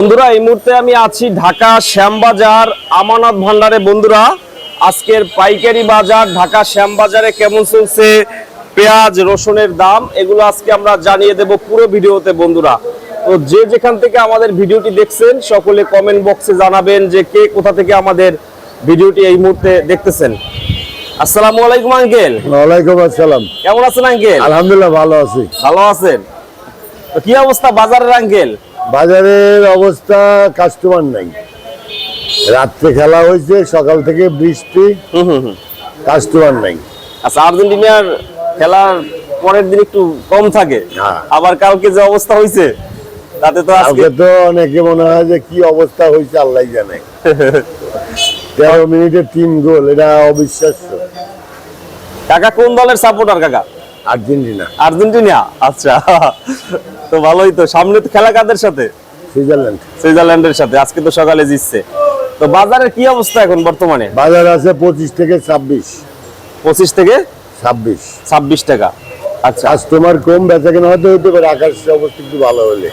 বন্ধুরা এই মুহূর্তে আমি আছি ঢাকা শ্যামবাজার আমানত ভান্ডারে। বন্ধুরা আজকের পাইকারি বাজার ঢাকা শ্যামবাজারে কেমন চলছে, পেঁয়াজ রসুনের দাম, এগুলো আজকে আমরা জানিয়ে দেব পুরো ভিডিওতে। বন্ধুরা তো যে যেখান থেকে আমাদের ভিডিওটি দেখছেন সকলে কমেন্ট বক্সে জানাবেন যে কে কোথা থেকে আমাদের ভিডিওটি এই মুহূর্তে দেখতেছেন। আসসালামু আলাইকুম আঙ্কেল। ওয়ালাইকুম আসসালাম। কেমন আছেন আঙ্কেল? আলহামদুলিল্লাহ ভালো আছি। ভালো আছেন? তো কি অবস্থা বাজারের আঙ্কেল? বাজারের অবস্থা কাস্টমার নাই, রাত্রে খেলা হয়েছে, সকাল থেকে বৃষ্টি, কাস্টমার নাই। আচ্ছা, আর্জেন্টিনার খেলার পরের দিন একটু কম থাকে, আবার কালকে যে অবস্থা হয়েছে তাতে তো আজকে তো অনেকে মনে হয় যে কি অবস্থা হয়েছে আল্লাহ জানে। 13 মিনিটে 3 গোল, এটা অবিশ্বাস্য। কাকা কোন দলের সাপোর্টার কাকা? আর্জেন্টিনা। আর্জেন্টিনা, আচ্ছা তো ভালোই। তো সামনে তো খেলা কাদের সাথে? সুইজারল্যান্ড। সুইজারল্যান্ডের সাথে। আজকে তো সকালে জিতছে। তো বাজারের কি অবস্থা এখন বর্তমানে? বাজার আছে 25 থেকে 26। 25 থেকে 26 টাকা। আচ্ছা, কাস্টমার কম, বেচা কেনা হয়তো হতে পারে আকাশের অবস্থা একটু ভালো হলে।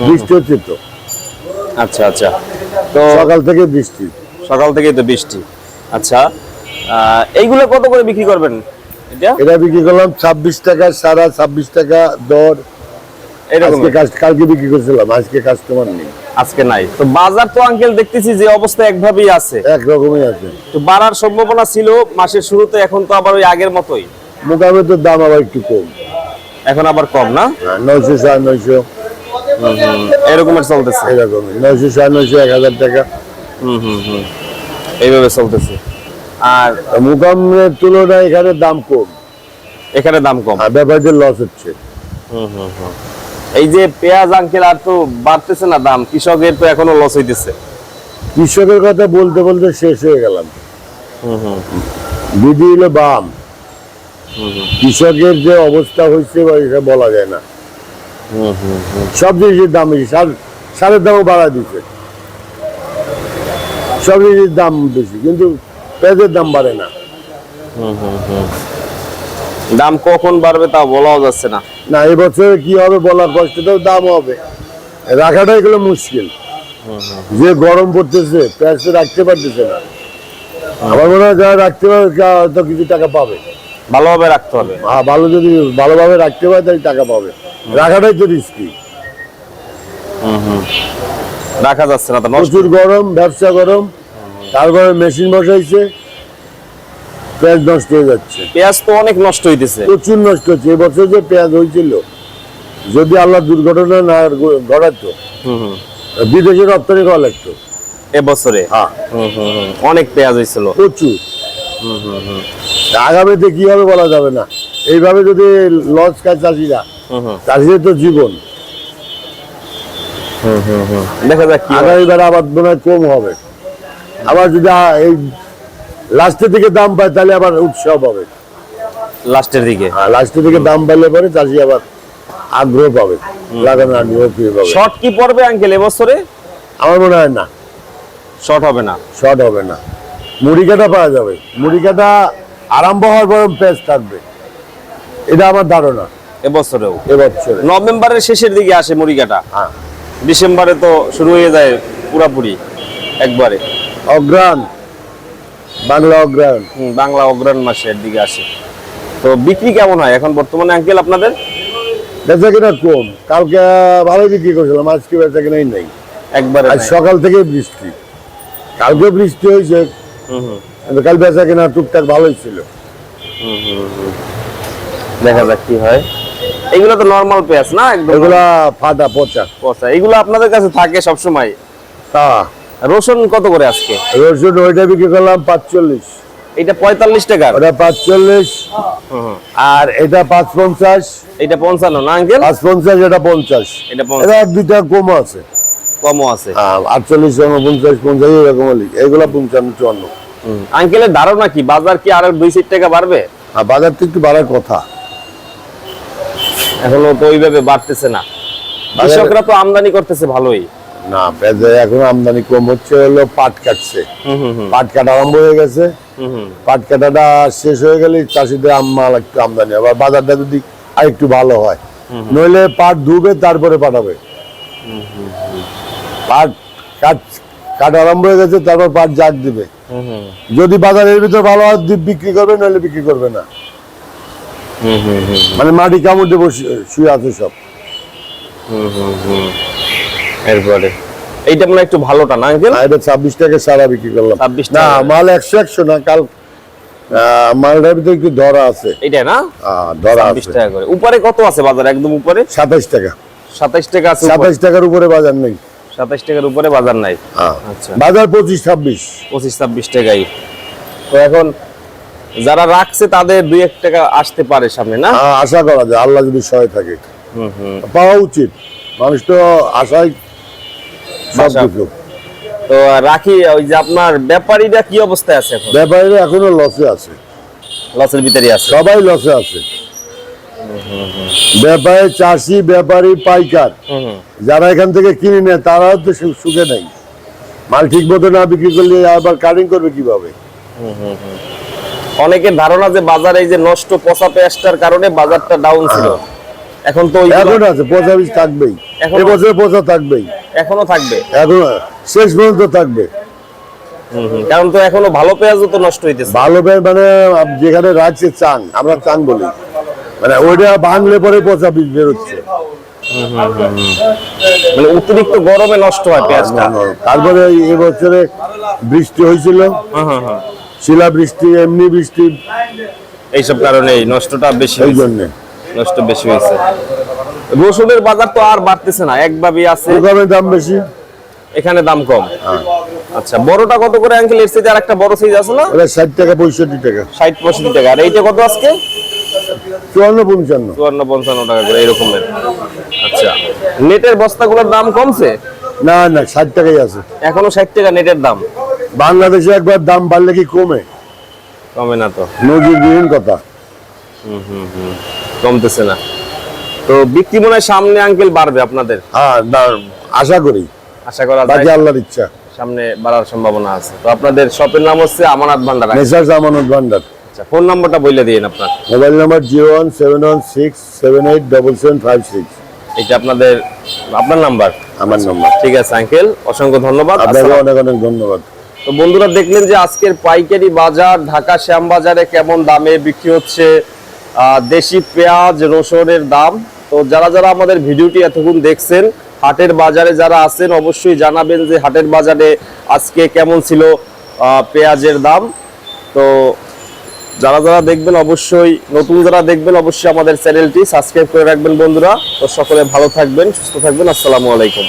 বৃষ্টি হচ্ছে তো। আচ্ছা আচ্ছা। তো সকাল থেকে বৃষ্টি। সকাল থেকেই তো বৃষ্টি। আচ্ছা, এইগুলো কত করে বিক্রি করবেন? এটা বিক্রি করলাম 26 টাকা, সারা 26 টাকা দর। কালকে বিক্রি করছিলাম, আজকে কাস্টমার নেই, আজকে নাই। তো বাজার তো আঙ্কেল দেখতেছি যে অবস্থা একভাবেই আছে, একরকমই আছে। তো বাড়ার সম্ভাবনা ছিল মাসের শুরুতে, এখন তো আবার ওই আগের মতোই। মোটামুটি তো দাম আবার একটু কম, এখন আবার কম না? 900 950 এরকমের চলতেছে। এরকমই 900 950 1000 টাকা এইভাবে চলতেছে। আর মোকামের তুলনায় এখানে দাম কম, এখানে দাম কম, ব্যাপারীদের লস হচ্ছে। এই যে পেঁয়াজ আঙ্কেল আর তো বাড়তেছে না দাম, কৃষকের তো এখনো লস হইতেছে। কৃষকের কথা বলতে বলতে শেষ হয়ে গেলাম। বিধি হলো বাম, কৃষকের যে অবস্থা হয়েছে এটা বলা যায় না। সব জিনিসের দাম বেশি, সারের দামও বাড়া দিচ্ছে, সব জিনিসের দাম বেশি, কিন্তু পেঁয়াজের দাম বাড়ে না। দাম কখন বাড়বে তা বলাও যাচ্ছে না। না, এবছরে কি হবে বলার কষ্টটাও, দাম হবে, রাখাটাই এগুলো মুশকিল। যে গরম পড়তেছে, পেঁয়াজ তো রাখতে পারতেছে না। আমার মনে হয় যারা রাখতে পারে তো কিছু টাকা পাবে, ভালোভাবে রাখতে হবে। হ্যাঁ, ভালো যদি ভালোভাবে রাখতে পারে তাহলে টাকা পাবে, রাখাটাই তো রিস্কি। রাখা যাচ্ছে না, প্রচুর গরম, ব্যবসা গরম, তারপরে মেশিন বসাইছে, পেঁয়াজ নষ্ট হয়ে যাচ্ছে। পেঁয়াজ তো অনেক নষ্ট হইতেছে, প্রচুর নষ্ট হচ্ছে। এবছর যে পেঁয়াজ হয়েছিল, যদি আল্লাহ দুর্ঘটনা না ঘটাতো, বিদেশে রপ্তানি করা লাগতো এবছরে। হ্যাঁ, অনেক পেঁয়াজ হয়েছিল, প্রচুর। আগামীতে কি হবে বলা যাবে না। এইভাবে যদি লস খায় চাষিরা, চাষিদের তো জীবন। দেখা যাক কি আগামীবার আবার মনে হয় কম হবে। আবার যদি এই লাস্টের দিকে দাম পায় তাহলে আবার উৎসব হবে। লাস্টের দিকে, লাস্টের দিকে দাম পাইলে পরে চাষি আবার আগ্রহ পাবে, লাগানোর আগ্রহ পাবে। শর্ট কি পড়বে আঙ্কেল এবছরে? আমার মনে হয় না, শর্ট হবে না। শর্ট হবে না। মুড়ি কাটা পাওয়া যাবে, মুড়ি কাটা আরম্ভ হওয়ার পর পেঁয়াজ থাকবে, এটা আমার ধারণা। এবছরেও এবছরে নভেম্বরের শেষের দিকে আসে মুড়ি কাটা, হ্যাঁ, ডিসেম্বরে তো শুরু হয়ে যায় পুরাপুরি একবারে। অগ্রাণ, বাংলা অগ্রাণ, বাংলা অগ্রহণ মাসের দিকে আসে। তো বিক্রি কেমন হয় এখন বর্তমানে আঙ্কেল আপনাদের? বেচা কিনা কম, কালকে ভালোই বিক্রি করছিলাম, আজকে বেচা কিনাই নেই একবারে। আজ সকাল থেকে বৃষ্টি, কালকে বৃষ্টি হয়েছে, কাল বেচা কিনা টুকটাক ভালোই ছিল। দেখা যাক কি হয়। এগুলো তো নরমাল পেঁয়াজ না, একদম এগুলা ফাটা পচা পচা। এগুলো আপনাদের কাছে থাকে সব সময়। তা রসুন কত করে আজকে? রসুন ওইটা বিক্রি করলাম 45, এটা 45 টাকা, ওটা 45, আর এটা 550, এটা 55 না আঙ্কেল? 550, এটা 50, এটা এটা দুইটা কম আছে, কমও আছে। 48, 49, 50 এরকম। এগুলা 55, 54। আঙ্কেলের ধারণা কি বাজার কি আরো 2-4 টাকা বাড়বে? বাজার তো একটু বাড়ার কথা, এখনো তো ওইভাবে বাড়তেছে না। কৃষকরা তো আমদানি করতেছে ভালোই না। এখন আমদানি কম হচ্ছে, হলো পাট কাটছে, পাট কাটা আরম্ভ হয়ে গেছে। পাট কাটাটা শেষ হয়ে গেলে চাষিদের মাল একটু আমদানি, আবার বাজারটা যদি আর একটু ভালো হয়, নইলে পাট ধুবে তারপরে পাঠাবে। পাট কাট আরম্ভ হয়ে গেছে, তারপর পাট জাগ দিবে। যদি বাজারের ভিতর ভালো হয় বিক্রি করবে, নাহলে বিক্রি করবে না। মানে মাটি কামড় দিয়ে শুয়ে আছে সব। এরপরে এইটা মনে হয় একটু ভালোটা না আঙ্কেল? এটা 26 টাকা সারা বিক্রি করলাম। 26 না, টাকা। মাল 100 না, কাল মালটার ভিতরে একটু ধরা আছে। এইটা না ধরা 26 আছে। টাকা করে। উপরে কত আছে বাজার? একদম উপরে 27 টাকা। 27 টাকা আছে। 27 টাকার উপরে বাজার নেই। 27 টাকার উপরে বাজার নাই। আচ্ছা, বাজার 25-26। 25-26 টাকাই। তো এখন যারা রাখছে তাদের 2-1 টাকা আসতে পারে সামনে না? আশা করা যায়, আল্লাহ যদি সহায় থাকে পাওয়া উচিত। মানুষ তো আশায় সবকিছু। তো রাখি, ওই যে আপনার ব্যাপারীরা কি অবস্থায় আছে এখন? ব্যাপারীরা এখনো লসে আছে, লসের ভিতরে আছে। সবাই লসে আছে। ব্যাপারী, চাষি, ব্যাপারী, পাইকার যারা এখান থেকে কিনে নেয় তারাও তো সুখে নেই। মাল ঠিক মতো না বিক্রি করলে আবার কাটিং করবে কিভাবে? অনেকের ধারণা যে বাজারে এই যে নষ্ট পচা পেঁয়াজটার কারণে বাজারটা ডাউন ছিল। এখন তো এখন আছে, পচা বীজ থাকবেই, এবছর পচা থাকবেই, এখনো থাকবে, এখন শেষ পর্যন্ত থাকবে। কারণ তো এখনো ভালো পেঁয়াজও তো নষ্ট হইতেছে। ভালো মানে যেখানে রাখছে চাং, আমরা চাং বলি, মানে ওইটা ভাঙলে পরে পচা বীজ বেরোচ্ছে। মানে অতিরিক্ত গরমে নষ্ট হয় পেঁয়াজটা। তারপরে এবছরে বৃষ্টি হয়েছিল, শিলা বৃষ্টি, এমনি বৃষ্টি, এইসব কারণে নষ্টটা বেশি, এই জন্য নষ্ট বেশি হয়েছে। রসুনের বাজার তো আর বাড়তেছে না, একভাবেই আছে। ওখানে দাম বেশি, এখানে দাম কম। আচ্ছা, বড়টা কত করে আঙ্কেল? এর সাথে আরেকটা বড় সাইজ আছে না? ওটা 60 টাকা 65 টাকা। 60-65 টাকা। আর এইটা কত আজকে? 54-55। 54-55 টাকা করে এরকমের। আচ্ছা, নেটের বস্তাগুলোর দাম কমছে? না না, 60 টাকাই আছে এখনো 60 টাকা নেটের দাম। বাংলাদেশে একবার দাম বাড়লে কি কমে? কমে না তো, নজিরবিহীন কথা। কমতেছে না। তো বিক্রি মনে হয় সামনে আঙ্কেল বাড়বে আপনাদের? হ্যাঁ, আশা করি, আশা করা বাকি যায় আল্লাহর ইচ্ছা। সামনে বাড়ার সম্ভাবনা আছে। তো আপনাদের শপের নাম হচ্ছে আমানত ভান্ডার। মেসার্স আমানত ভান্ডার। আচ্ছা, ফোন নাম্বারটা বলে দিন আপনার। Mobile number 01716787756। এটা আপনাদের, আপনার নাম্বার? আমার নাম্বার। ঠিক আছে আঙ্কেল, অসংখ্য ধন্যবাদ। আপনাকে অনেক অনেক ধন্যবাদ। তো বন্ধুরা, দেখলেন যে আজকের পাইকারি বাজার ঢাকা শ্যামবাজারে কেমন দামে বিক্রি হচ্ছে দেশি পেঁয়াজ, রসুনের দাম। তো যারা যারা আমাদের ভিডিওটি এতক্ষণ দেখছেন, হাটের বাজারে যারা আছেন অবশ্যই জানাবেন যে হাটের বাজারে আজকে কেমন ছিল পেঁয়াজের দাম। তো যারা যারা দেখবেন অবশ্যই, নতুন যারা দেখবেন অবশ্যই আমাদের চ্যানেলটি সাবস্ক্রাইব করে রাখবেন বন্ধুরা। তো সকলে ভালো থাকবেন, সুস্থ থাকবেন। আসসালামু আলাইকুম।